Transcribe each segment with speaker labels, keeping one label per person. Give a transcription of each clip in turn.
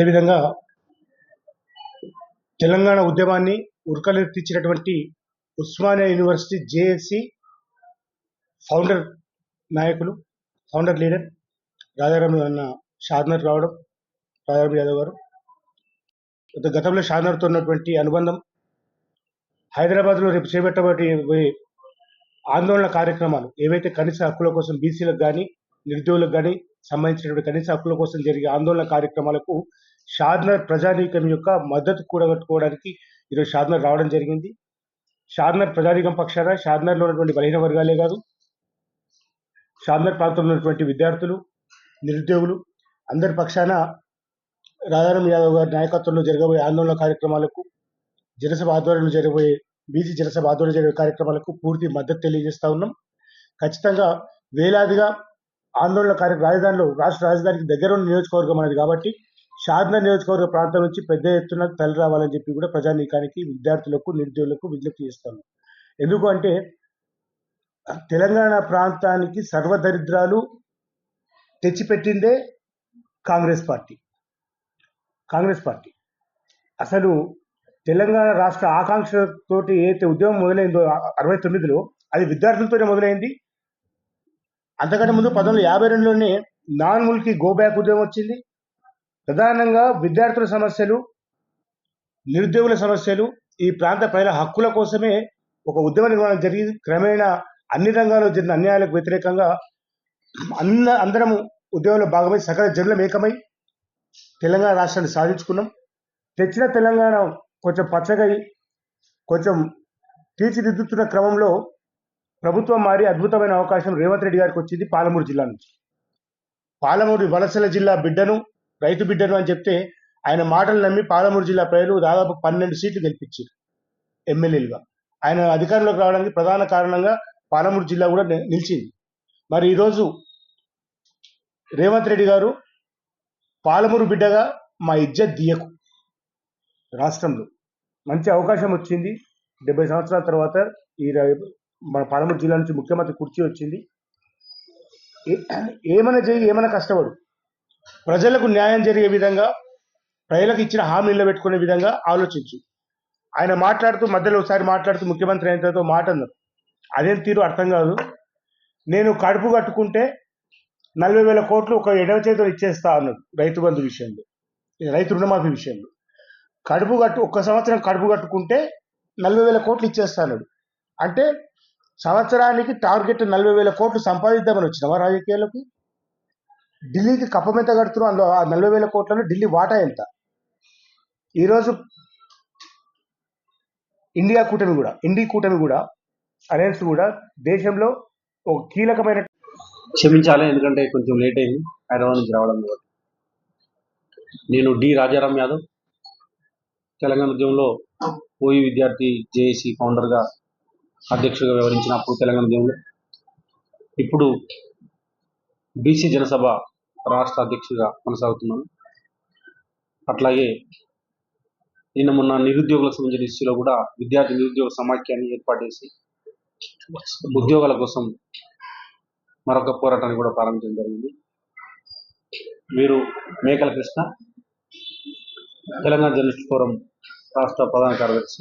Speaker 1: అదేవిధంగా తెలంగాణ ఉద్యమాన్ని ఉరకలెత్తించినటువంటి Osmania university JAC founder నాయకులు, ఫౌండర్ లీడర్ రాజారాం అన్న షాద్నర్ రావడం, రాజారాం యాదవ్ గారు గతంలో షాద్నర్తో ఉన్నటువంటి అనుబంధం, హైదరాబాద్లో రేపు చేపట్టబోయే ఆందోళన కార్యక్రమాలు ఏవైతే కనీస హక్కుల కోసం బీసీలకు కానీ నిరుద్యోగులకు కానీ సంబంధించినటువంటి కనీస హక్కుల కోసం జరిగే ఆందోళన కార్యక్రమాలకు షాద్నర్ ప్రజానీకం యొక్క మద్దతు కూడగట్టుకోవడానికి ఈరోజు షాద్నర్ రావడం జరిగింది. షాద్నర్ ప్రజానీకం పక్షాన షాద్నర్లో ఉన్నటువంటి బలహీన వర్గాలే కాదు, షాద్నర్ ప్రాంతంలో ఉన్నటువంటి విద్యార్థులు, నిరుద్యోగులు అందరి పక్షాన రాజారాం యాదవ్ గారి నాయకత్వంలో జరగబోయే ఆందోళన కార్యక్రమాలకు, జనసభ ఆధ్వర్యంలో జరగబోయే బీసీ జనసభ ఆధ్వర్యంలో జరిగే కార్యక్రమాలకు పూర్తి మద్దతు తెలియజేస్తా ఉన్నాం. ఖచ్చితంగా వేలాదిగా ఆందోళన రాజధానిలో రాష్ట్ర రాజధానికి దగ్గర ఉన్న నియోజకవర్గం అనేది కాబట్టి షాద్నర్ నియోజకవర్గ ప్రాంతం నుంచి పెద్ద ఎత్తున తరలి రావాలని చెప్పి కూడా ప్రజానీకానికి, విద్యార్థులకు, నిరుద్యోగులకు విజ్ఞప్తి చేస్తాను. ఎందుకు అంటే తెలంగాణ ప్రాంతానికి సర్వదరిద్రాలు తెచ్చిపెట్టిందే కాంగ్రెస్ పార్టీ. అసలు తెలంగాణ రాష్ట్ర ఆకాంక్షతోటి ఏదైతే ఉద్యమం మొదలైందో 69లో అది విద్యార్థులతోనే మొదలైంది. అంతకంటే ముందు 1952లోనే నాన్ ముల్కీ గోబ్యాక్ ఉద్యమం వచ్చింది. ప్రధానంగా విద్యార్థుల సమస్యలు, నిరుద్యోగుల సమస్యలు, ఈ ప్రాంత ప్రజల హక్కుల కోసమే ఒక ఉద్యమ నిర్మాణం జరిగింది. క్రమేణా అన్ని రంగాల్లో జరిగిన అన్యాయాలకు వ్యతిరేకంగా అందరము ఉద్యమంలో భాగమై సకల జనులం ఏకమై తెలంగాణ రాష్ట్రాన్ని సాధించుకున్నాం. తెచ్చిన తెలంగాణ కొంచెం పచ్చగా కొంచెం తీర్చిదిద్దుతున్న క్రమంలో ప్రభుత్వం మారి అద్భుతమైన అవకాశం రేవంత్ రెడ్డి గారికి వచ్చింది పాలమూరు జిల్లా నుంచి. పాలమూరు వలసల జిల్లా బిడ్డను, రైతు బిడ్డను అని చెప్తే ఆయన మాటలు నమ్మి పాలమూరు జిల్లా ప్రజలు దాదాపు 12 సీట్లు గెలిపించారు ఎమ్మెల్యేలుగా. ఆయన అధికారంలోకి రావడానికి ప్రధాన కారణంగా పాలమూరు జిల్లా కూడా నిలిచింది. మరి ఈరోజు రేవంత్ రెడ్డి గారు పాలమూరు బిడ్డగా మా ఇజ్జత్ దియకు, రాష్ట్రంలో మంచి అవకాశం వచ్చింది. 70 సంవత్సరాల తర్వాత మన పాలమూరు జిల్లా నుంచి ముఖ్యమంత్రి కుర్చీ వచ్చింది. ఏమైనా చేయి, ఏమైనా కష్టపడు, ప్రజలకు న్యాయం జరిగే విధంగా, ప్రజలకు ఇచ్చిన హామీ నిలబెట్టుకునే విధంగా ఆలోచించు. ఆయన మధ్యలో ఒకసారి మాట్లాడుతూ ముఖ్యమంత్రి అయిన తర్వాత మాట అన్నారు. అదేం తీరు అర్థం కాదు. నేను కడుపు కట్టుకుంటే 40,000 కోట్లు ఒక ఎడవ చేతిలో ఇచ్చేస్తా అన్నాడు రైతు బంధు విషయంలో, రైతు రుణమాఫీ విషయంలో. ఒక్క సంవత్సరం కడుపు కట్టుకుంటే 40,000 కోట్లు ఇచ్చేస్తా అన్నాడు. అంటే సంవత్సరానికి టార్గెట్ 40,000 కోట్లు సంపాదిద్దామని వచ్చినావా రాజకీయాల్లోకి? ఢిల్లీకి కప్పం ఎంత కడుతున్నావు, అందులో ఆ 40,000 కోట్లలో ఢిల్లీ వాటా ఎంత? ఈరోజు ఇండి కూటమి కూడా అలయన్స్ కూడా దేశంలో ఒక కీలకమైన,
Speaker 2: క్షమించాలి ఎందుకంటే కొంచెం లేట్ అయింది హైదరాబాద్ నుంచి రావడం. నేను డి రాజారాం యాదవ్, తెలంగాణ ఉద్యమంలో ఓయూ విద్యార్థి జేఏసీ ఫౌండర్గా, అధ్యక్షుడిగా వ్యవహరించినప్పుడు తెలంగాణ ఉద్యమంలో, ఇప్పుడు బీసీ జనసభ రాష్ట్ర అధ్యక్షుడిగా కొనసాగుతున్నాను. అట్లాగే నిన్న మొన్న నిరుద్యోగులకు సంబంధించిన ఇష్యూలో కూడా విద్యార్థి నిరుద్యోగ సమాఖ్యాన్ని ఏర్పాటు చేసి ఉద్యోగాల కోసం మరొక పోరాటాన్ని కూడా ప్రారంభించడం జరిగింది. వీరు మేకల కృష్ణ, తెలంగాణ జర్నలిస్ట్ ఫోరం రాష్ట్ర ప్రధాన కార్యదర్శి,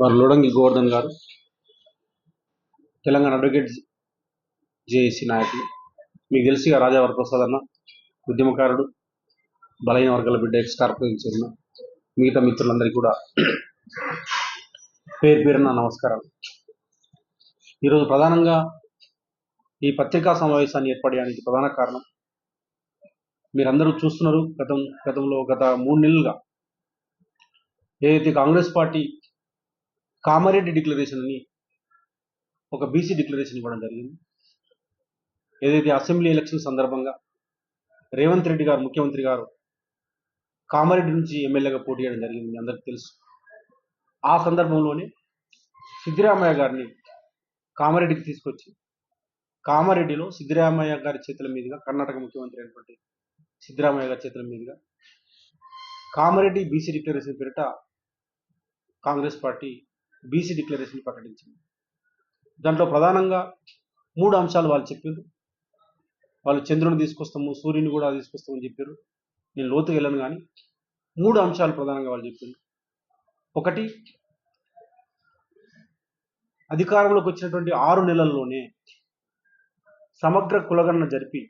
Speaker 2: వారు లోడంగి గోవర్ధన్ గారు, తెలంగాణ అడ్వకేట్ జేఏసీ నాయకులు. మీకు తెలిసి రాజా వరప్రసాద్ అన్న ఉద్యమకారుడు, బలహీన వర్గాల బిడ్డ, ఎక్స్ కార్పొరేషన్ చైర్మన్, మిగతా మిత్రులందరికీ కూడా పేరు పేరున నమస్కారాలు. ఈరోజు ప్రధానంగా ఈ పత్రికా సమావేశాన్ని ఏర్పడడానికి ప్రధాన కారణం మీరందరూ చూస్తున్నారు. గతంలో గత 3 నెలలుగా ఏదైతే కాంగ్రెస్ పార్టీ కామారెడ్డి డిక్లరేషన్ అని ఒక బీసీ డిక్లరేషన్ ఇవ్వడం జరిగింది. ఏదైతే అసెంబ్లీ ఎలక్షన్ సందర్భంగా రేవంత్ రెడ్డి గారు, ముఖ్యమంత్రి గారు కామారెడ్డి నుంచి ఎమ్మెల్యేగా పోటీ చేయడం జరిగింది, మీ అందరికీ తెలుసు. ఆ సందర్భంలోనే సిద్దిరామయ్య గారిని కామారెడ్డికి తీసుకొచ్చి కామారెడ్డిలో సిద్దిరామయ్య గారి చేతుల మీదుగా, కర్ణాటక ముఖ్యమంత్రి అయినటువంటి సిద్దిరామయ్య గారి చేతుల మీదుగా కామారెడ్డి బీసీ డిక్లరేషన్ పేరిట కాంగ్రెస్ పార్టీ బీసీ డిక్లరేషన్ ప్రకటించింది. దాంట్లో ప్రధానంగా 3 అంశాలు వాళ్ళు చెప్పారు. వాళ్ళు చంద్రుని తీసుకొస్తాము, సూర్యుని కూడా తీసుకొస్తామని చెప్పారు. నేను లోతుగా వెళ్ళను కానీ 3 అంశాలు ప్రధానంగా వాళ్ళు చెప్పింది. ఒకటి, అధికారంలోకి వచ్చినటువంటి 6 నెలల్లోనే సమగ్ర కులగణన జరిపి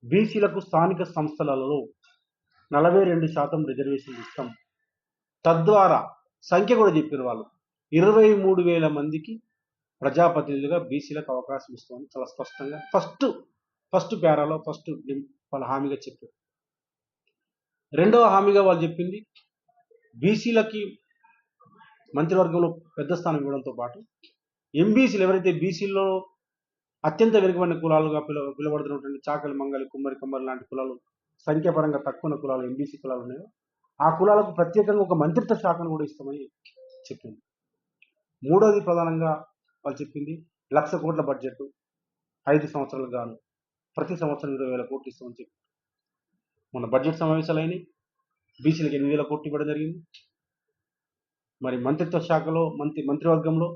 Speaker 2: బీసీలకు స్థానిక సంస్థలలో 42% రిజర్వేషన్ ఇస్తాం. తద్వారా సంఖ్య కూడా చెప్పారు వాళ్ళు, 23,000 మందికి ప్రజాప్రతినిధులుగా బీసీలకు అవకాశం ఇస్తామని చాలా స్పష్టంగా ఫస్ట్ పేరాలో వాళ్ళ హామీగా చెప్పారు. రెండవ హామీగా వాళ్ళు చెప్పింది, బీసీలకి మంత్రివర్గంలో పెద్ద స్థానం ఇవ్వడంతో పాటు ఎంబీసీలు ఎవరైతే బీసీల్లో అత్యంత వెనుకబడిన కులాలుగా పిలువబడుతున్నటువంటి చాకలి, మంగలి, కుమ్మరి, కమ్మరి లాంటి కులాలు సంఖ్యాపరంగా తక్కువ కులాలు ఎంబీసీ కులాలు ఉన్నాయో ఆ కులాలకు ప్రత్యేకంగా ఒక మంత్రిత్వ శాఖను కూడా ఇస్తామని చెప్పింది. మూడవది ప్రధానంగా వాళ్ళు చెప్పింది, 1,00,000 కోట్ల బడ్జెట్ 5 సంవత్సరాలకు గాను ప్రతి సంవత్సరం 20,000 కోట్లు ఇస్తామని చెప్పి మొన్న బడ్జెట్ సమావేశాలు అయినాయి. బీసీలకు 8,000 కోట్లు ఇవ్వడం జరిగింది. మరి మంత్రిత్వ శాఖలో మంత్రివర్గంలో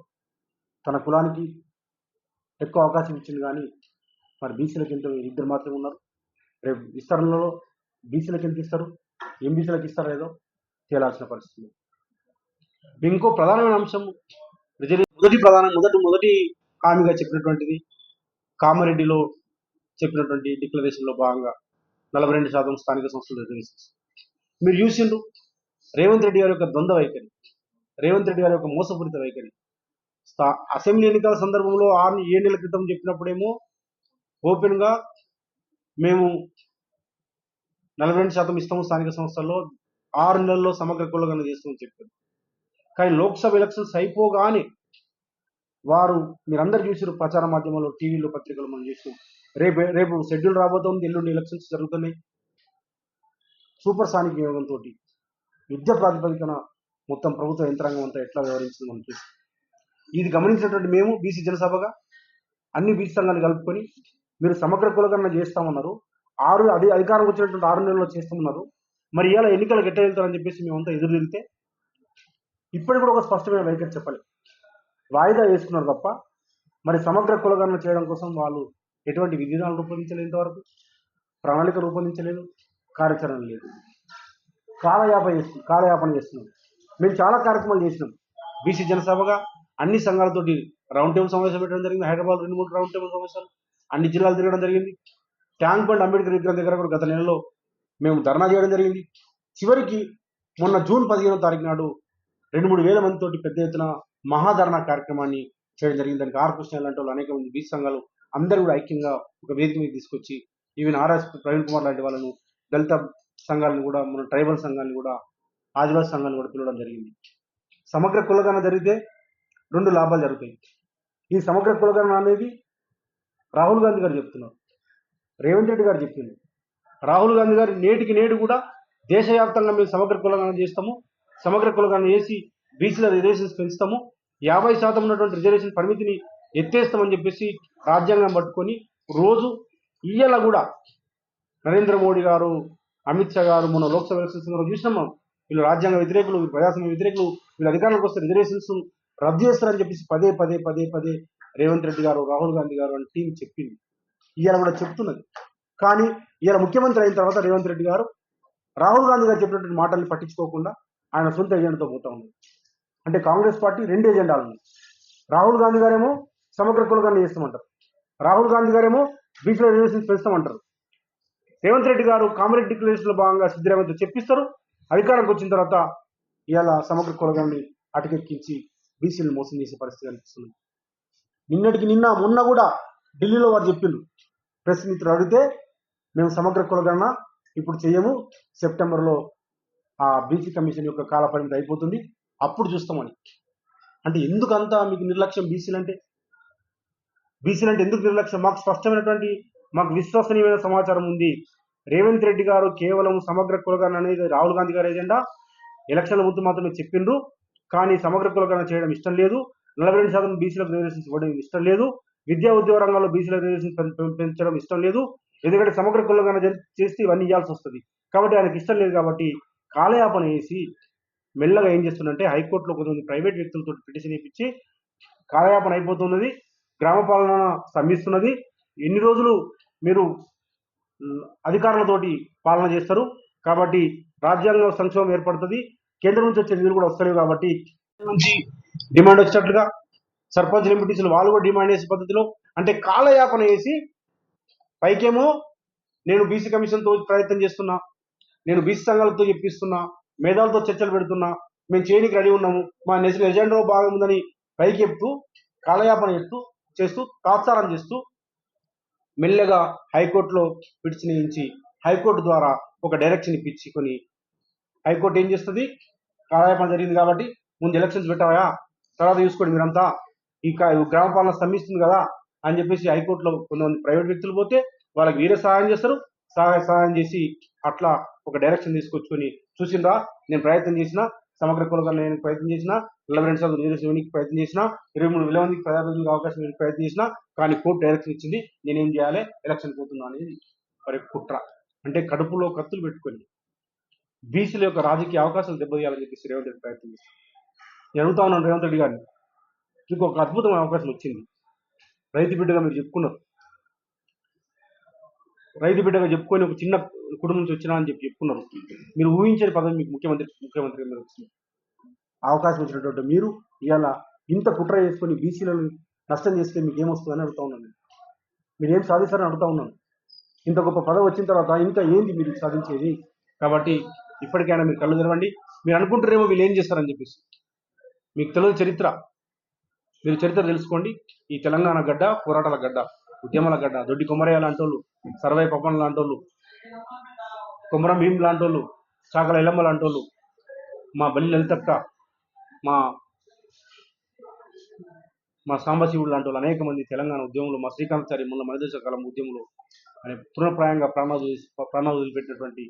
Speaker 2: తన కులానికి ఎక్కువ అవకాశం ఇచ్చింది కానీ మరి బీసీలకు ఎంతో 2 మాత్రమే ఉన్నారు. రేపు విస్తరణలో బీసీలకు ఎంత ఇస్తారు, ఎంబీసీలకు ఇస్తారో ఏదో తేలాల్సిన పరిస్థితి. ఇంకో ప్రధానమైన అంశం మొదటి హామీగా చెప్పినటువంటిది, కామారెడ్డిలో చెప్పినటువంటి డిక్లరేషన్లో భాగంగా 42% స్థానిక సంస్థల రిజర్వేషన్స్. మీరు చూసిండ్రు రేవంత్ రెడ్డి గారి యొక్క ద్వంద్వ వైఖరి, రేవంత్ రెడ్డి గారి యొక్క మోసపూరిత వైఖరి. అసెంబ్లీ ఎన్నికల సందర్భంలో 7 నెలల క్రితం చెప్పినప్పుడేమో ఓపెన్గా మేము 42% ఇస్తాము స్థానిక సంస్థల్లో, 6 నెలల్లో సమగ్ర కులగణన చేస్తామని చెప్పారు. కానీ లోక్సభ ఎలక్షన్స్ అయిపోగానే వారు, మీరందరూ చూసారు ప్రచార మాధ్యమాల్లో, టీవీలో, పత్రికలు మనం చూసినాం, రేపు షెడ్యూల్ రాబోతోంది, ఎల్లుండి ఎలక్షన్స్ జరుగుతున్నాయి, సూపర్ సానిక్ వినియోగంతో యుద్ధ ప్రాతిపదికన మొత్తం ప్రభుత్వ యంత్రాంగం అంతా ఎట్లా వ్యవహరించింది మనం చూసి, ఇది గమనించినటువంటి మేము బీసీ జనసభగా అన్ని బీసీ సంఘాలు కలుపుకొని మీరు సమగ్ర కులగణన చేస్తామన్నారు, అధికారం వచ్చినటువంటి 6 నెలల్లో చేస్తామన్నారు, మరి ఇలా ఎన్నికలకు ఎట్లా వెళ్తారని చెప్పేసి మేమంతా ఎదురు తిరిగితే ఇప్పటికి కూడా ఒక స్పష్టమైన వైఖరి చెప్పాలి. వాయిదా వేసుకున్నారు తప్ప మరి సమగ్ర కులగణన చేయడం కోసం వాళ్ళు ఎటువంటి విధానాలు రూపొందించలేదు, ఇంతవరకు ప్రణాళిక రూపొందించలేదు, కార్యాచరణ లేదు, కాలయాపన చేస్తున్నాం. మేము చాలా కార్యక్రమాలు చేసినాం. బీసీ జనసభగా అన్ని సంఘాలతోటి రౌండ్ టేబుల్ సమావేశం పెట్టడం జరిగింది. హైదరాబాద్ 2-3 రౌండ్ టేబుల్ సమావేశాలు, అన్ని జిల్లాలు తిరగడం జరిగింది. ట్యాంక్ బండ్ అంబేద్కర్ విగ్రహం దగ్గర కూడా గత నెలలో మేము ధర్నా చేయడం జరిగింది. చివరికి మొన్న జూన్ 15వ తారీఖు నాడు 2-3 వేల మందితోటి పెద్ద ఎత్తున మహాధర్నా కార్యక్రమాన్ని చేయడం జరిగింది. దానికి ఆర్ కృష్ణ లాంటి వాళ్ళు, అనేక మంది బీసీ సంఘాలు అందరూ కూడా ఐక్యంగా ఒక వేదిక మీద తీసుకొచ్చి, ఈవెన్ ఆర్ఎస్ ప్రవీణ్ కుమార్ లాంటి వాళ్ళను, దళిత సంఘాలను కూడా, మన ట్రైబల్ సంఘాలను కూడా, ఆదివాసీ సంఘాలను కూడా పిలవడం జరిగింది. సమగ్ర కులగణన జరిగితే 2 లాభాలు జరుగుతాయి. ఈ సమగ్ర కులగణన అనేది రాహుల్ గాంధీ గారు చెప్తున్నారు, రేవంత్ రెడ్డి గారు చెప్పింది. రాహుల్ గాంధీ గారు నేడు కూడా దేశవ్యాప్తంగా మేము సమగ్ర కులగణన చేస్తాము, సమగ్ర కులగణన చేసి బీసీల రిజర్వేషన్స్ పెంచుతాము, 50% ఉన్నటువంటి రిజర్వేషన్ పరిమితిని ఎత్తేస్తామని చెప్పేసి రాజ్యాంగం పట్టుకొని రోజు ఇయ్యాల కూడా నరేంద్ర మోడీ గారు, అమిత్ షా గారు మొన్న లోక్సభ ఎలక్షన్స్ చూసినాం మనం, వీళ్ళు రాజ్యాంగ వ్యతిరేకులు, ప్రజాస్వామ్య వ్యతిరేకులు, వీళ్ళు అధికారంలోకి వస్తే రిజర్వేషన్స్ రద్దు చేస్తారని చెప్పేసి పదే రేవంత్ రెడ్డి గారు, రాహుల్ గాంధీ గారు అని టీం చెప్పింది. ఇవాళ కూడా చెప్తున్నది. కానీ ఇవాళ ముఖ్యమంత్రి అయిన తర్వాత రేవంత్ రెడ్డి గారు రాహుల్ గాంధీ గారు చెప్పినటువంటి మాటల్ని పట్టించుకోకుండా ఆయన సొంత ఎజెండాతో పోతా ఉంది. అంటే కాంగ్రెస్ పార్టీ 2 ఎజెండాలు ఉన్నాయి. రాహుల్ గాంధీ గారేమో సమగ్ర కులగణన చేస్తామంటారు, రాహుల్ గాంధీ గారేమో బీసీల రిజర్వేషన్స్ పెంచుతామంటారు. రేవంత్ రెడ్డి గారు కామారెడ్డి డిక్లరేషన్లో భాగంగా సిద్ధరామయ్యతో చెప్పిస్తారు, అధికారంకి వచ్చిన తర్వాత ఇవాళ సమగ్ర కులగణని అటకెక్కించి బీసీలను మోసం చేసే పరిస్థితి కనిపిస్తుంది. మొన్న కూడా ఢిల్లీలో వారు చెప్పిండ్రు, ప్రెస్ మిత్రులు అడిగితే మేము సమగ్ర కులగణన ఇప్పుడు చేయము, సెప్టెంబర్లో ఆ బీసీ కమిషన్ యొక్క కాల పరిమితి అయిపోతుంది, అప్పుడు చూస్తామని. అంటే ఎందుకంతా మీకు నిర్లక్ష్యం? బీసీలు అంటే ఎందుకు నిర్లక్ష్యం? మాకు స్పష్టమైనటువంటి, మాకు విశ్వసనీయమైన సమాచారం ఉంది. రేవంత్ రెడ్డి గారు కేవలం సమగ్ర కులగణన అనేది రాహుల్ గాంధీ గారి ఎజెండా, ఎలక్షన్ల ముందు మాత్రమే చెప్పిండ్రు, కానీ సమగ్ర కులగణన చేయడం ఇష్టం లేదు, 42% బీసీలకు రిజర్వేషన్స్ ఇవ్వడం ఇష్టం లేదు, విద్యా ఉద్యోగ రంగంలో బీసీల రిజర్వేషన్స్ పెంచడం ఇష్టం లేదు, ఎందుకంటే సమగ్ర కులగణన చేస్తే ఇవన్నీ ఇవ్వాల్సి వస్తుంది కాబట్టి ఆయనకి ఇష్టం లేదు. కాబట్టి కాలయాపన వేసి మెల్లగా ఏం చేస్తుందంటే హైకోర్టులో కొంతమంది ప్రైవేట్ వ్యక్తులతో పిటిషన్ ఇప్పించి కాలయాపన అయిపోతున్నది, గ్రామ పాలన స్తంభిస్తున్నది, ఎన్ని రోజులు మీరు అధికారులతోటి పాలన చేస్తారు. కాబట్టి రాజ్యాంగ సంక్షోభం ఏర్పడుతుంది. కేంద్రం నుంచి వచ్చే నిధులు కూడా వస్తలేవు కాబట్టి నుంచి డిమాండ్ వచ్చినట్లుగా సర్పంచ్ ఎంపీటీసీలు వాళ్ళు కూడా డిమాండ్ చేసే పద్ధతిలో అంటే కాలయాపన చేసి పైకేమో నేను బీసీ కమిషన్తో ప్రయత్నం చేస్తున్నా, నేను బీసీ సంఘాలతో చెప్పిస్తున్నా, మేధావులతో చర్చలు పెడుతున్నా, మేము చేయడానికి రెడీ ఉన్నాము, మా నెక్స్ట్ ఎజెండాలో భాగం ఉందని పైకి చెప్తూ కాలయాపన చేస్తూ తాత్సారం చేస్తూ మెల్లగా హైకోర్టులో పిటిషన్ వేయించి హైకోర్టు ద్వారా ఒక డైరెక్షన్ ఇప్పించుకొని హైకోర్టు ఏం చేస్తుంది, కాలయాపన జరిగింది కాబట్టి ముందు ఎలక్షన్స్ పెట్టాయా, తర్వాత చూసుకోండి మీరంతా, ఈ గ్రామ పాలన స్తంభిస్తుంది కదా అని చెప్పేసి హైకోర్టులో కొంతమంది ప్రైవేట్ వ్యక్తులు పోతే వాళ్ళకి వీరే సహాయం చేస్తారు. సహాయం చేసి అట్లా ఒక డైరెక్షన్ తీసుకొచ్చుకొని చూసిందా, నేను ప్రయత్నం చేసిన సమగ్ర కులగణ నేను ప్రయత్నం చేసిన 42 రిజర్వేషన్ ప్రయత్నం చేసిన 23 మందికి ప్రజాప్రతినిధులకు అవకాశం ఇవ్వడానికి ప్రయత్నం చేసిన కానీ కోర్టు డైరెక్షన్ ఇచ్చింది, నేనేం చేయాలి, ఎలక్షన్ పోతున్నా అనేది మరి కుట్ర. అంటే కడుపులో కత్తులు పెట్టుకొని బీసీల యొక్క రాజకీయ అవకాశాలు దెబ్బతీయాలని చెప్పేసి రేవంత్ రెడ్డి ప్రయత్నం చేస్తారు. నేను అడుగుతా ఉన్నాను రేవంత్ రెడ్డి గారిని, మీకు ఒక అద్భుతమైన అవకాశం వచ్చింది, రైతు బిడ్డగా మీరు చెప్పుకున్నారు, రైతు బిడ్డగా చెప్పుకొని ఒక చిన్న కుటుంబం నుంచి వచ్చినా అని చెప్పుకున్నారు. మీరు ఊహించని పదవి మీకు ముఖ్యమంత్రిగా మీరు వచ్చింది. అవకాశం వచ్చినటువంటి మీరు ఇవాళ ఇంత కుట్ర చేసుకొని బీసీలను నష్టం చేస్తే మీకు ఏమొస్తుందని అడుగుతా ఉన్నాను. మీరు ఏం సాధిస్తారని అడుగుతా ఉన్నాను. ఇంత గొప్ప పదవి వచ్చిన తర్వాత ఇంకా ఏంది మీరు సాధించేది? కాబట్టి ఇప్పటికైనా మీరు కళ్ళు తెరవండి. మీరు అనుకుంటారేమో వీళ్ళు ఏం చేస్తారని చెప్పేసి, మీకు తెలియదు చరిత్ర, మీరు చరిత్ర తెలుసుకోండి. ఈ తెలంగాణ గడ్డ పోరాటాల గడ్డ, ఉద్యమాల గడ్డ. దొడ్డి కొమరయ్య లాంటి వాళ్ళు, సర్వై పప్పన్ లాంటి వాళ్ళు, కొమరం భీం లాంటి వాళ్ళు, చాకల ఎల్లమ్మ లాంటి వాళ్ళు, మా బల్లి లలితక్క, మా సాంబశివుడు లాంటి వాళ్ళు అనేక మంది తెలంగాణ ఉద్యమంలో, మా శ్రీకాంతాచారి మొన్న మనదేశ కాలం ఉద్యమంలో అనే పునఃప్రాయంగా ప్రాణాలు వదిలిపెట్టినటువంటి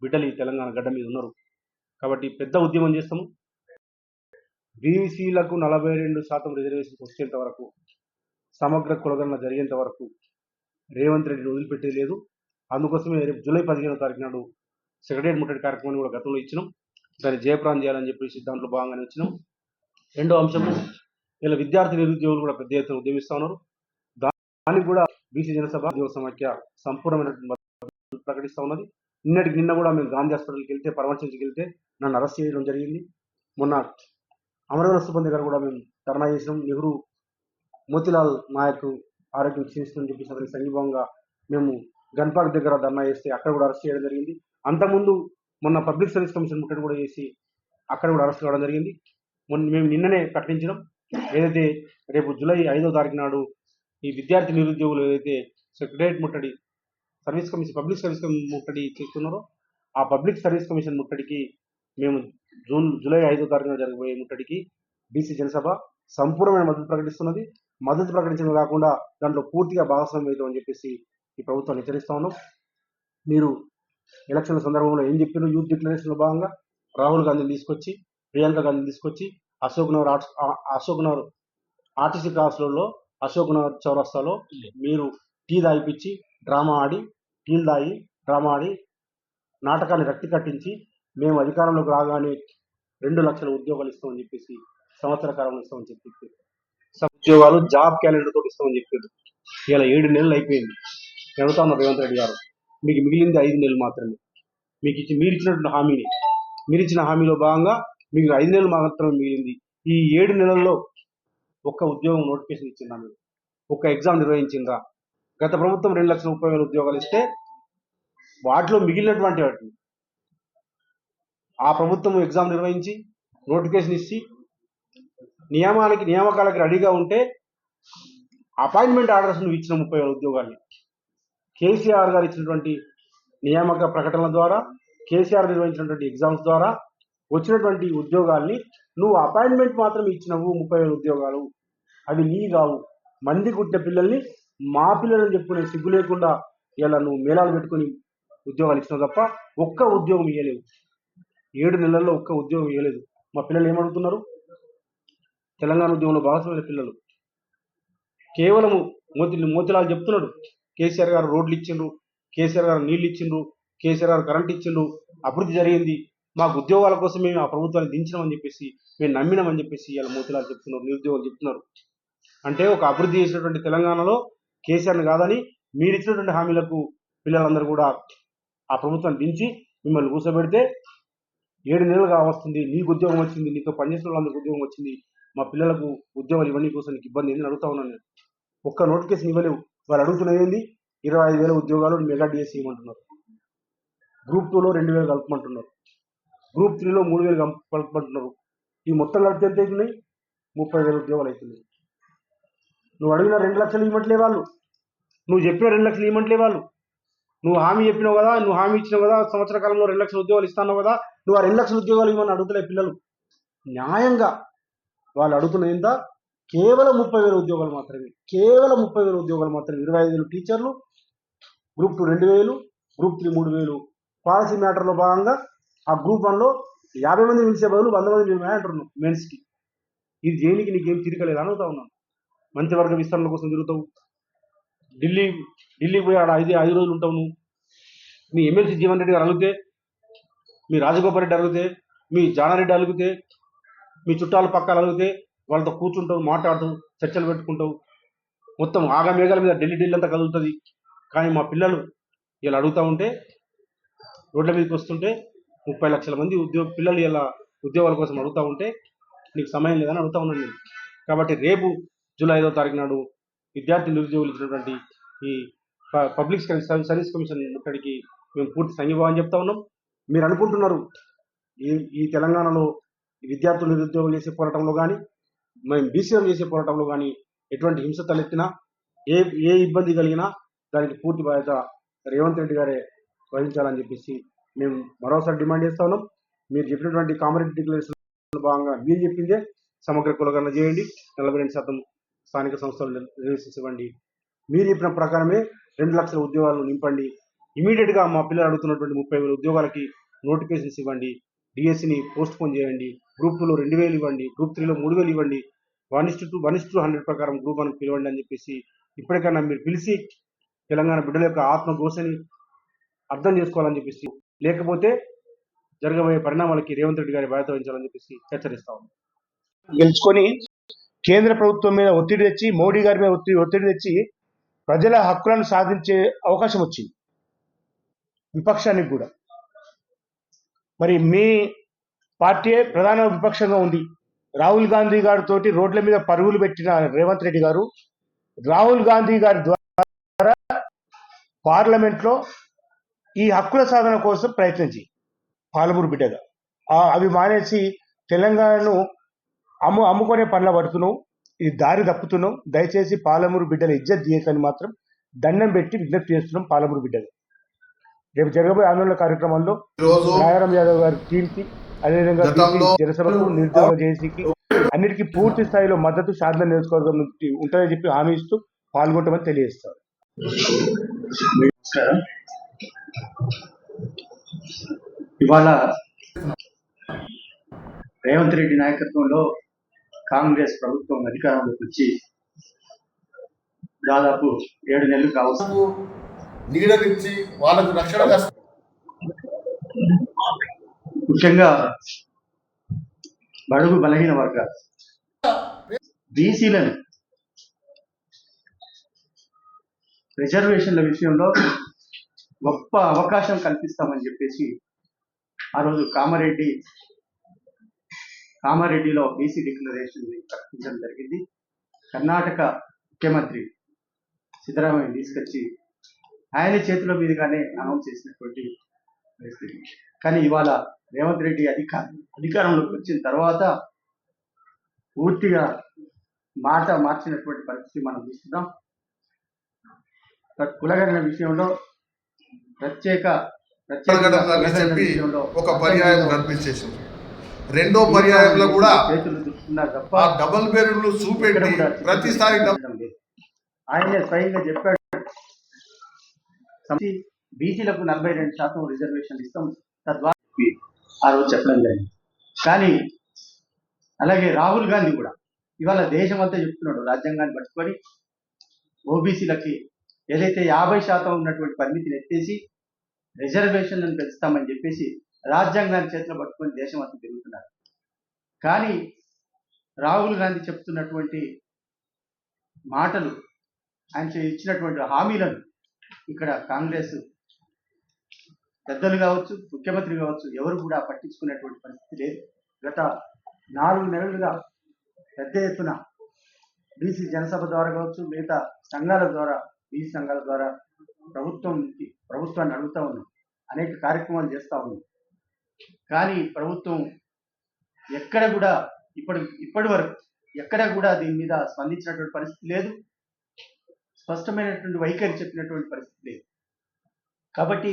Speaker 2: బిడ్డలు ఈ తెలంగాణ గడ్డ మీద ఉన్నారు. కాబట్టి పెద్ద ఉద్యమం చేస్తాము. బీసీలకు 42% రిజర్వేషన్స్ వచ్చేంత వరకు, సమగ్ర కులగణన జరిగేంత వరకు రేవంత్ రెడ్డిని వదిలిపెట్టేది లేదు. అందుకోసమే రేపు జూలై 15వ తారీఖు నాడు సెక్రటరియట్ ముట్టడి కార్యక్రమాన్ని కూడా గతంలో ఇచ్చినాం. దాన్ని జయప్రాం చేయాలని చెప్పేసి దాంట్లో భాగంగానే వచ్చినాం. రెండో అంశము, ఇలా విద్యార్థి నిరుద్యోగులు కూడా పెద్ద ఎత్తున ఉద్యమిస్తూ ఉన్నారు. దానికి కూడా బీసీ జనసభ ఉద్యోగ సమాఖ్య సంపూర్ణమైనటువంటి మద్దతు ప్రకటిస్తూ ఉన్నది. నిన్న కూడా మేము గాంధీ హాస్పిటల్కి వెళ్తే, పరామర్శించుకు వెళ్తే నన్ను అరెస్ట్ చేయడం జరిగింది. మొన్న అమరవీర సుబ్బంది గారు కూడా మేము ధర్నా చేసినాం. నెహ్రూ మోతిలాల్ నాయక్ ఆరోగ్యం క్షీణిస్తుందని చెప్పేసి అతనికి సంఘీభావంగా మేము గన్ పార్క్ దగ్గర ధర్నా చేస్తే అక్కడ కూడా అరెస్ట్ చేయడం జరిగింది. అంతకుముందు మొన్న పబ్లిక్ సర్వీస్ కమిషన్ ముట్టడి కూడా చేసి అక్కడ కూడా అరెస్ట్ కావడం జరిగింది. మేము నిన్ననే ప్రకటించినాం, ఏదైతే రేపు జూలై 5వ తారీఖు నాడు ఈ విద్యార్థి నిరుద్యోగులు ఏదైతే సెక్రటరియట్ ముట్టడి పబ్లిక్ సర్వీస్ కమిషన్ ముట్టడి చేస్తున్నారో ఆ పబ్లిక్ సర్వీస్ కమిషన్ ముట్టడికి మేము జూలై 5వ తారీఖున జరగబోయే ముట్టడికి బీసీ జనసభ సంపూర్ణమైన మద్దతు ప్రకటిస్తున్నది. మద్దతు ప్రకటించడం కాకుండా దాంట్లో పూర్తిగా భాగస్వామ్యం అవుతామని చెప్పేసి ఈ ప్రభుత్వాన్ని హెచ్చరిస్తా ఉన్నాం. మీరు ఎలక్షన్ల సందర్భంలో ఏం చెప్పారు, యూత్ డిక్లరేషన్లో భాగంగా రాహుల్ గాంధీని తీసుకొచ్చి, ప్రియాంక గాంధీని తీసుకొచ్చి అశోక్ నగర్ ఆర్టీసీ క్రాస్లో అశోక్ నగర్ చౌరస్తాలో మీరు టీ దాయిపించి టీలు దాగి డ్రామా ఆడి నాటకాన్ని రక్తి కట్టించి మేము అధికారంలోకి రాగానే 2 లక్షల ఉద్యోగాలు ఇస్తామని చెప్పేసి, సంవత్సర కాలంలో ఇస్తామని చెప్పి ఉద్యోగాలు జాబ్ క్యాలెండర్ తోటి ఇస్తామని చెప్పారు. ఇలా 7 నెలలు అయిపోయింది. అడుగుతా ఉన్నారు రేవంత్ రెడ్డి గారు, మీకు మిగిలింది 5 నెలలు మాత్రమే. మీరు ఇచ్చినటువంటి హామీని, మీరు ఇచ్చిన హామీలో భాగంగా మీకు 5 నెలలు మాత్రమే మిగిలింది. ఈ 7 నెలల్లో ఒక్క ఉద్యోగం నోటిఫికేషన్ ఇచ్చిందా, మీరు ఒక్క ఎగ్జామ్ నిర్వహించిందా? గత ప్రభుత్వం 2,30,000 ఉద్యోగాలు ఇస్తే వాటిలో మిగిలినటువంటి వాటిని ఆ ప్రభుత్వం ఎగ్జామ్ నిర్వహించి నోటిఫికేషన్ ఇచ్చి నియామకాలకి రెడీగా ఉంటే అపాయింట్మెంట్ ఆర్డర్స్ నువ్వు ఇచ్చిన 30,000 ఉద్యోగాల్ని కేసీఆర్ గారు ఇచ్చినటువంటి నియామక ప్రకటనల ద్వారా, కేసీఆర్ నిర్వహించినటువంటి ఎగ్జామ్స్ ద్వారా వచ్చినటువంటి ఉద్యోగాల్ని నువ్వు అపాయింట్మెంట్ మాత్రం ఇచ్చినవు 30,000 ఉద్యోగాలు. అవి నీ కావు. మంది కుట్టిన పిల్లల్ని మా పిల్లలని చెప్పుకునే సిగ్గు లేకుండా ఇలా నువ్వు మేళాలు పెట్టుకుని ఉద్యోగాలు ఇచ్చినావు తప్ప ఒక్క ఉద్యోగం ఇవ్వలేవు. 7 నెలల్లో ఒక్క ఉద్యోగం ఇవ్వలేదు. మా పిల్లలు ఏమడుగుతున్నారు? తెలంగాణ ఉద్యమంలో భాగస్వామ్య పిల్లలు కేవలము మోతిలాల్ చెప్తున్నాడు, కేసీఆర్ గారు రోడ్లు ఇచ్చిండ్రు, కేసీఆర్ గారు నీళ్లు ఇచ్చిండ్రు, కేసీఆర్ గారు కరెంట్ ఇచ్చిండ్రు, అభివృద్ధి జరిగింది, మాకు ఉద్యోగాల కోసం మేము ఆ ప్రభుత్వాన్ని దించినామని చెప్పేసి, మేము నమ్మినామని చెప్పేసి ఇలా మోతిలాల్ చెప్తున్నారు, నిరుద్యోగులు చెప్తున్నారు. అంటే ఒక అభివృద్ధి చేసినటువంటి తెలంగాణలో కేసీఆర్ని కాదని మీరు ఇచ్చినటువంటి హామీలకు పిల్లలందరూ కూడా ఆ ప్రభుత్వాన్ని దించి మిమ్మల్ని కూర్చోబెడితే 7 నెలలుగా వస్తుంది, నీకు ఉద్యోగం వచ్చింది, నీతో పనిచేసిన వాళ్ళందరికీ ఉద్యోగం వచ్చింది, మా పిల్లలకు ఉద్యోగాలు ఇవన్నీ కోసం నీకు ఇబ్బంది ఏందని అడుగుతా ఉన్నాను నేను. ఒక్క నోటిఫికేషన్ ఇవ్వలేవు. వాళ్ళు అడుగుతున్నది ఏంది, 25,000 ఉద్యోగాలు మెగా డిఎస్సి ఇవ్వమంటున్నారు. గ్రూప్ 2లో 2,000 కలుపుమంటున్నారు. గ్రూప్ 3లో 3,000 కలుపుమంటున్నారు. ఈ మొత్తం కలిపితే ఎంత అవుతున్నాయి? 30,000 ఉద్యోగాలు అవుతున్నాయి. నువ్వు అడిగిన 2 లక్షలు ఇవ్వట్లే వాళ్ళు, నువ్వు చెప్పిన 2 లక్షలు ఇవ్వట్లే వాళ్ళు. నువ్వు హామీ చెప్పినావు కదా, నువ్వు హామీ ఇచ్చినావు కదా, సంవత్సర కాలంలో 2 లక్షల ఉద్యోగాలు ఇస్తాన్నావు కదా, నువ్వు ఆ 2 లక్షల ఉద్యోగాలు ఇవ్వమని అడుగుతలే పిల్లలు. న్యాయంగా వాళ్ళు అడుగుతున్నది ఎంత? కేవలం 30,000 ఉద్యోగాలు మాత్రమే. కేవలం 30,000 ఉద్యోగాలు మాత్రమే. 25,000 టీచర్లు, గ్రూప్ 2 2,000, గ్రూప్ 3 3,000. పాలసీ మ్యాటర్లో భాగంగా ఆ గ్రూప్ 1లో 50 మంది పిలిచే బదులు 100 మంది పిలిమే అంటున్నావు మెన్స్కి. ఇది చేయనికి నీకేం తిరగలేదు అని అడుగుతా ఉన్నాను. మంత్రివర్గ విస్తరణ కోసం తిరుగుతావు, ఢిల్లీ పోయి ఆడ 5 రోజులు ఉంటావు నువ్వు. మీ ఎమ్మెల్సీ జీవన్ రెడ్డి గారు అడిగితే, మీ రాజగోపాల్ రెడ్డి అడిగితే, మీ జానారెడ్డి అడిగితే, మీ చుట్టాల పక్కలు అడిగితే వాళ్ళతో కూర్చుంటావు, మాట్లాడుతావు, చర్చలు పెట్టుకుంటావు. మొత్తం ఆగమేఘాల మీద ఢిల్లీ అంతా కదులుతుంది. కానీ మా పిల్లలు ఇలా అడుగుతూ ఉంటే, రోడ్ల మీదకి వస్తుంటే 30 లక్షల మంది పిల్లలు ఇలా ఉద్యోగాల కోసం అడుగుతూ ఉంటే నీకు సమయం లేదని అడుగుతా ఉన్నాను నేను. కాబట్టి రేపు జూలై 5వ తారీఖు నాడు విద్యార్థి నిరుద్యోగులు ఇచ్చినటువంటి ఈ పబ్లిక్ సర్వీస్ కమిషన్ ఇక్కడికి మేము పూర్తి సంఘీభావం చెప్తా ఉన్నాం. మీరు అనుకుంటున్నారు ఈ తెలంగాణలో విద్యార్థులు నిరుద్యోగులు చేసే పోరాటంలో కానీ, మేము బీసీఎం చేసే పోరాటంలో కానీ ఎటువంటి హింస తలెత్తినా, ఏ ఇబ్బంది కలిగినా దానికి పూర్తి బాధ్యత రేవంత్ రెడ్డి గారే వహించాలని చెప్పేసి మేము మరోసారి డిమాండ్ చేస్తా ఉన్నాం. మీరు చెప్పినటువంటి కామారెడ్డి డిక్లరేషన్ భాగంగా మీరు చెప్పిందే సమగ్ర కులగణన చేయండి, 42% స్థానిక సంస్థలు రిజర్వేషన్స్ ఇవ్వండి, మీరు చెప్పిన ప్రకారమే 2 లక్షల ఉద్యోగాలను నింపండి, ఇమీడియట్గా మా పిల్లలు అడుగుతున్నటువంటి 30,000 ఉద్యోగాలకి నోటిఫికేషన్స్ ఇవ్వండి, డిఎస్సిని పోస్ట్ పోన్ చేయండి, గ్రూప్ 2లో 2,000 ఇవ్వండి, గ్రూప్ 3లో 3,000 ఇవ్వండి, 1:100 ప్రకారం గ్రూప్ 1 పిలవండి అని చెప్పేసి ఇప్పటికైనా మీరు పిలిచి తెలంగాణ బిడ్డల యొక్క ఆత్మఘోషని అర్థం చేసుకోవాలని చెప్పేసి, లేకపోతే జరగబోయే పరిణామాలకి రేవంత్ రెడ్డి గారి బాధ్యత వహించాలని చెప్పేసి హెచ్చరిస్తా ఉన్నాం.
Speaker 1: గెలుచుకొని కేంద్ర ప్రభుత్వం మీద ఒత్తిడి తెచ్చి, మోడీ గారి మీద ఒత్తిడి తెచ్చి ప్రజల హక్కులను సాధించే అవకాశం వచ్చింది విపక్షానికి కూడా. మరి మీ పార్టీయే ప్రధాన విపక్షంగా ఉంది. రాహుల్ గాంధీ గారితో రోడ్ల మీద పరుగులు పెట్టిన రేవంత్ రెడ్డి గారు రాహుల్ గాంధీ గారి ద్వారా పార్లమెంట్లో ఈ హక్కుల సాధన కోసం ప్రయత్నించి పాలమూరు బిడ్డగా అవి మానేసి తెలంగాణను అమ్ముకునే పనుల పడుతున్నావు, ఈ దారి తప్పుతున్నావు. దయచేసి పాలమూరు బిడ్డల ఇజ్జత్ తీయకని మాత్రం దండం పెట్టి విజ్ఞప్తి చేస్తున్నాం. పాలమూరు బిడ్డలు రేపు జరగబోయే ఆందోళన కార్యక్రమంలో రాయారాం యాదవ్ గారి టీంకి, అదేవిధంగా జనసభకు, నిరుద్యోగ జేఏసీకి అన్నిటికీ పూర్తి స్థాయిలో మద్దతు శాసన నియోజకవర్గం నుంచి ఉంటుందని చెప్పి హామీ ఇస్తూ పాల్గొంటామని తెలియజేస్తారు.
Speaker 3: ఇవాళ రేవంత్ రెడ్డి నాయకత్వంలో కాంగ్రెస్ ప్రభుత్వం అధికారంలోకి వచ్చి దాదాపు 7 నెలలు కావచ్చు.
Speaker 4: నీడనిచ్చి వాళ్ళకు రక్షణ
Speaker 3: ముఖ్యంగా బడుగు బలహీన వర్గాలు బీసీలను రిజర్వేషన్ల విషయంలో గొప్ప అవకాశం కల్పిస్తామని చెప్పేసి ఆ రోజు కామారెడ్డిలో బీసీ డిక్లరేషన్ ప్రకటించడం జరిగింది. కర్ణాటక ముఖ్యమంత్రి సిద్ధరామయ్య తీసుకొచ్చి ఆయన చేతుల మీదుగానే అనౌన్స్ చేసినటువంటి పరిస్థితి. కానీ ఇవాళ రేవంత్ రెడ్డి అధికారంలోకి వచ్చిన తర్వాత పూర్తిగా మాట మార్చినటువంటి పరిస్థితి మనం చూస్తున్నాం. కులగణన విషయంలో ప్రత్యేక
Speaker 4: విషయంలో ఒక పర్యాయం కల్పించేసింది. రెండో పర్యాయంలో కూడా డబుల్ బెడ్రూమ్లు చూపెట్టి ప్రతిసారి
Speaker 3: ఆయనే స్వయంగా చెప్పాడు, బీసీలకు 42% రిజర్వేషన్ ఇస్తాం, తద్వారా ఆ రోజు చెప్పడం జరిగింది. కానీ అలాగే రాహుల్ గాంధీ కూడా ఇవాళ దేశం అంతా చెప్తున్నాడు, రాజ్యాంగాన్ని పట్టుకొని ఓబీసీలకి ఏదైతే 50% ఉన్నటువంటి పరిమితిని ఎత్తేసి రిజర్వేషన్లను పెంచుతామని చెప్పేసి రాజ్యాంగాన్ని చేతిలో పట్టుకొని దేశం అంతా తిరుగుతున్నారు. కానీ రాహుల్ గాంధీ చెప్తున్నటువంటి మాటలు, ఆయన ఇచ్చినటువంటి హామీలను ఇక్కడ కాంగ్రెస్ పెద్దలు కావచ్చు, ముఖ్యమంత్రి కావచ్చు, ఎవరు కూడా పట్టించుకునేటువంటి పరిస్థితి లేదు. గత 4 నెలలుగా పెద్ద ఎత్తున బీసీ జనసభ ద్వారా కావచ్చు, మిగతా సంఘాల ద్వారా, బీసీ సంఘాల ద్వారా ప్రభుత్వాన్ని అడుగుతా ఉన్నాం, అనేక కార్యక్రమాలు చేస్తూ ఉన్నాం. కానీ ప్రభుత్వం ఎక్కడ కూడా ఇప్పటి వరకు ఎక్కడ కూడా దీని మీద స్పందించినటువంటి పరిస్థితి లేదు, స్పష్టమైనటువంటి వైఖరి చెప్పినటువంటి పరిస్థితి లేదు. కాబట్టి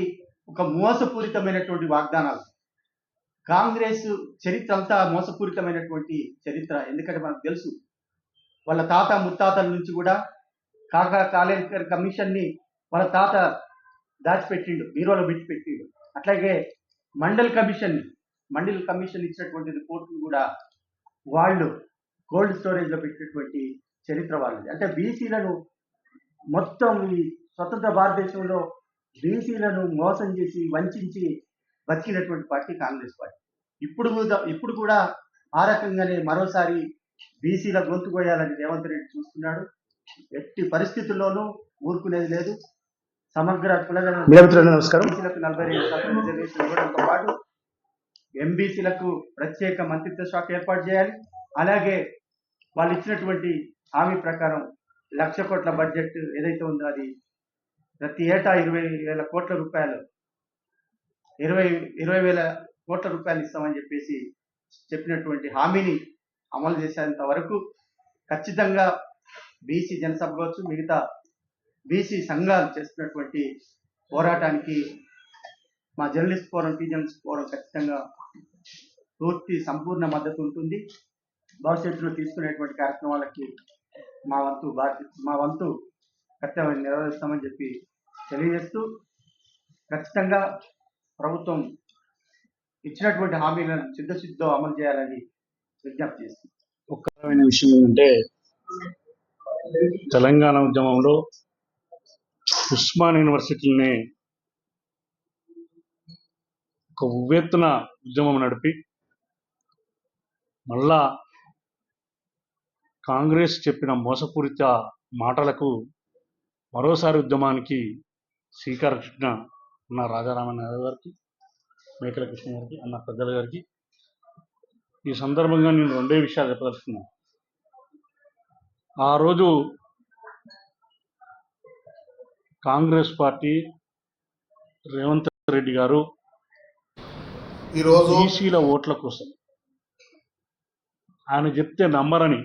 Speaker 3: ఒక మోసపూరితమైనటువంటి వాగ్దానాలు, కాంగ్రెస్ చరిత్ర అంతా మోసపూరితమైనటువంటి చరిత్ర. ఎందుకంటే మనకు తెలుసు, వాళ్ళ తాత ముత్తాతల నుంచి కూడా కాకా కాలేకర్ కమిషన్ని వాళ్ళ తాత దాచిపెట్టిండు, బీరోలో పెట్టిండు. అట్లాగే మండల్ కమిషన్ ఇచ్చినటువంటి రిపోర్టులు కూడా వాళ్ళు కోల్డ్ స్టోరేజ్లో పెట్టినటువంటి చరిత్ర వాళ్ళది. అంటే బీసీలను మొత్తం ఈ స్వతంత్ర భారతదేశంలో బీసీలను మోసం చేసి వంచి బతికినటువంటి పార్టీ కాంగ్రెస్ పార్టీ. ఇప్పుడు కూడా ఆ రకంగానే మరోసారి బీసీల గొంతు కోయాలని రేవంత్ రెడ్డి చూస్తున్నాడు. ఎట్టి పరిస్థితుల్లోనూ ఊరుకునేది లేదు. సమగ్ర
Speaker 1: నమస్కారం.
Speaker 3: బీసీలకు 42% రిజర్వేషన్ ఇవ్వడంతో పాటు ఎంబీసీలకు ప్రత్యేక మంత్రిత్వ శాఖ ఏర్పాటు చేయాలి. అలాగే వాళ్ళు ఇచ్చినటువంటి హామీ ప్రకారం 1,00,000 కోట్ల బడ్జెట్ ఏదైతే ఉందో అది ప్రతి ఏటా 20,000 కోట్ల రూపాయలు 20,000 కోట్ల రూపాయలు ఇస్తామని చెప్పేసి చెప్పినటువంటి హామీని అమలు చేసేంత వరకు ఖచ్చితంగా బీసీ జనసభ కావచ్చు, మిగతా బీసీ సంఘాలు చేస్తున్నటువంటి పోరాటానికి మా journalist forum, T journalist forum ఖచ్చితంగా పూర్తి సంపూర్ణ మద్దతు ఉంటుంది. భవిష్యత్తులో తీసుకునేటువంటి కార్యక్రమాలకి మా వంతు కర్తవ్యం నిర్వహిస్తామని చెప్పి తెలియజేస్తూ, ఖచ్చితంగా ప్రభుత్వం ఇచ్చినటువంటి హామీలను సిద్ధశుద్ధితో అమలు చేయాలని విజ్ఞప్తి చేస్తుంది.
Speaker 2: ఒక్కమైన విషయం ఏంటంటే, తెలంగాణ ఉద్యమంలో ఉస్మాన్ యూనివర్సిటీని ఒక ఉవ్వెత్తున ఉద్యమం నడిపి మళ్ళా కాంగ్రెస్ చెప్పిన మోసపూరిత మాటలకు మరోసారి ఉద్యమానికి శ్రీకారం చుట్టిన అన్న రాజారామన్న గారికి, మేకల కృష్ణ గారికి, అన్న పెద్దల గారికి ఈ సందర్భంగా నేను 2 విషయాలు చెప్పదలుచుకున్నాను. ఆ రోజు కాంగ్రెస్ పార్టీ రేవంత్ రెడ్డి గారు
Speaker 4: ఈరోజు
Speaker 2: బీసీల ఓట్ల కోసం ఆయన చెప్తే నమ్మరని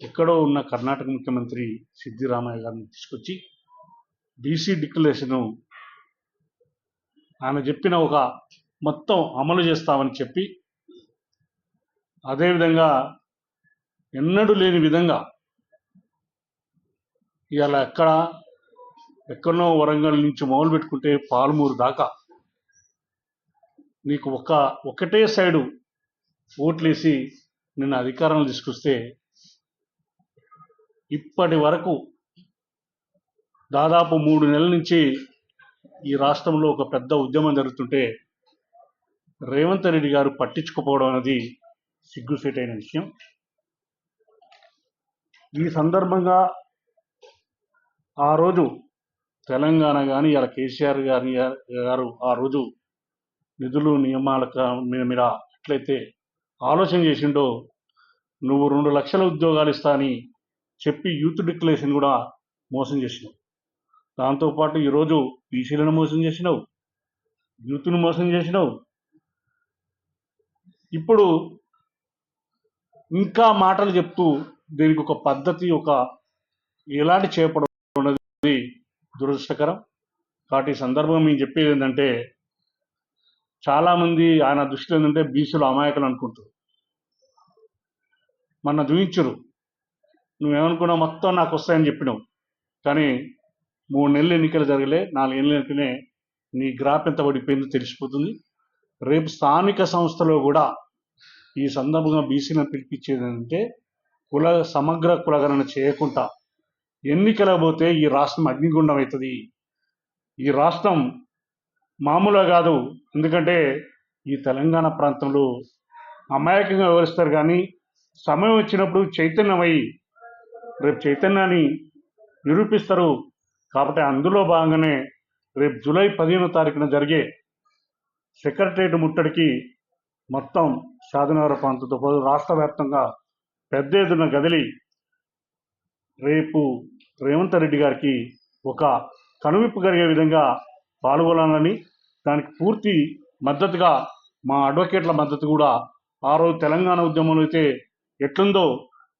Speaker 2: ఎక్కడో ఉన్న కర్ణాటక ముఖ్యమంత్రి సిద్దిరామయ్య గారిని తీసుకొచ్చి బీసీ డిక్లరేషన్ ఆయన చెప్పిన ఒక మొత్తం అమలు చేస్తామని చెప్పి, అదేవిధంగా ఎన్నడూ లేని విధంగా ఇవాళ ఎక్కడో వరంగల్ నుంచి మొదలు పెట్టుకుంటే పాలమూరు దాకా నీకు ఒకటే సైడు ఓట్లేసి నిన్న అధికారంలో తీసుకొస్తే ఇప్పటి వరకు దాదాపు 3 నెలల నుంచి ఈ రాష్ట్రంలో ఒక పెద్ద ఉద్యమం జరుగుతుంటే రేవంత్ రెడ్డి గారు పట్టించుకోపోవడం అనేది సిగ్గుసేటైన విషయం. ఈ సందర్భంగా ఆ రోజు తెలంగాణ కానీ ఇలా కేసీఆర్ గారు ఆ రోజు నిధులు నియమాల మీద ఎట్లయితే ఆలోచన చేసిండో, నువ్వు 2 లక్షల ఉద్యోగాలు ఇస్తా అని చెప్పి యూత్ డిక్లరేషన్ కూడా మోసం చేసినావు. దాంతోపాటు ఈరోజు బీసీలను మోసం చేసినావు, యూత్ను మోసం చేసినావు. ఇప్పుడు ఇంకా మాటలు చెప్తూ దీనికి ఒక పద్ధతి, ఎలాంటి చేపడం అనేది దురదృష్టకరం. కాబట్టి ఈ సందర్భంగా మేము చెప్పేది ఏంటంటే, చాలామంది ఆయన దృష్టిలో ఏంటంటే బీసీలు అమాయకులు అనుకుంటారు. మొన్న చూపించరు, నువ్వేమనుకున్నావు మొత్తం నాకు వస్తాయని చెప్పినావు, కానీ 3 నెలలు ఎన్నికలు జరగలే, 4 ఏళ్ళ ఎన్నికనే నీ గ్రాఫ్ ఎంత పడిపోయిందో తెలిసిపోతుంది. రేపు స్థానిక సంస్థలో కూడా ఈ సందర్భంగా బీసీలను పిలిపించేది ఏంటంటే, సమగ్ర కులగణన చేయకుండా ఎన్నికలకు పోతే ఈ రాష్ట్రం అగ్నిగుండం అవుతుంది. ఈ రాష్ట్రం మామూలుగా కాదు. ఎందుకంటే ఈ తెలంగాణ ప్రాంతంలో అమాయకంగా వివరిస్తారు, కానీ సమయం వచ్చినప్పుడు చైతన్యమై రేపు చైతన్యాన్ని నిరూపిస్తారు. కాబట్టి అందులో భాగంగానే
Speaker 5: రేపు జూలై 15వ తారీఖున జరిగే సెక్రటరియట్ ముట్టడికి మొత్తం షాదనగర్ ప్రాంతంతో పాటు రాష్ట్ర వ్యాప్తంగా పెద్ద ఎత్తున కదిలి రేపు రేవంత్ రెడ్డి గారికి ఒక కనువిప్పు కలిగే విధంగా పాల్గొనాలని, దానికి పూర్తి మద్దతుగా మా అడ్వకేట్ల మద్దతు కూడా ఆ రోజు తెలంగాణ ఉద్యమంలో అయితే ఎట్లుందో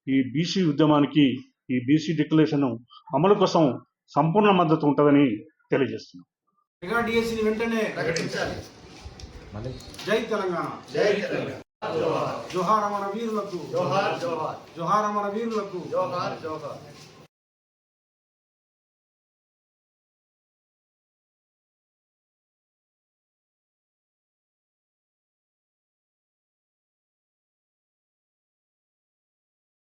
Speaker 5: ఈ బీసీ ఉద్యమానికి, ఈ బీసీ డిక్లరేషన్ అమలు కోసం సంపూర్ణ మద్దతు ఉంటుందని తెలియజేస్తున్నాం.
Speaker 6: మెగా డిఎస్సిని వెంటనే ప్రకటించాలి. జై తెలంగాణ. జై తెలంగాణ. జోహార్ అమర వీరులకు. జోహార్ జోహార్. జోహార్ అమర వీరులకు. జోహార్ జోహార్.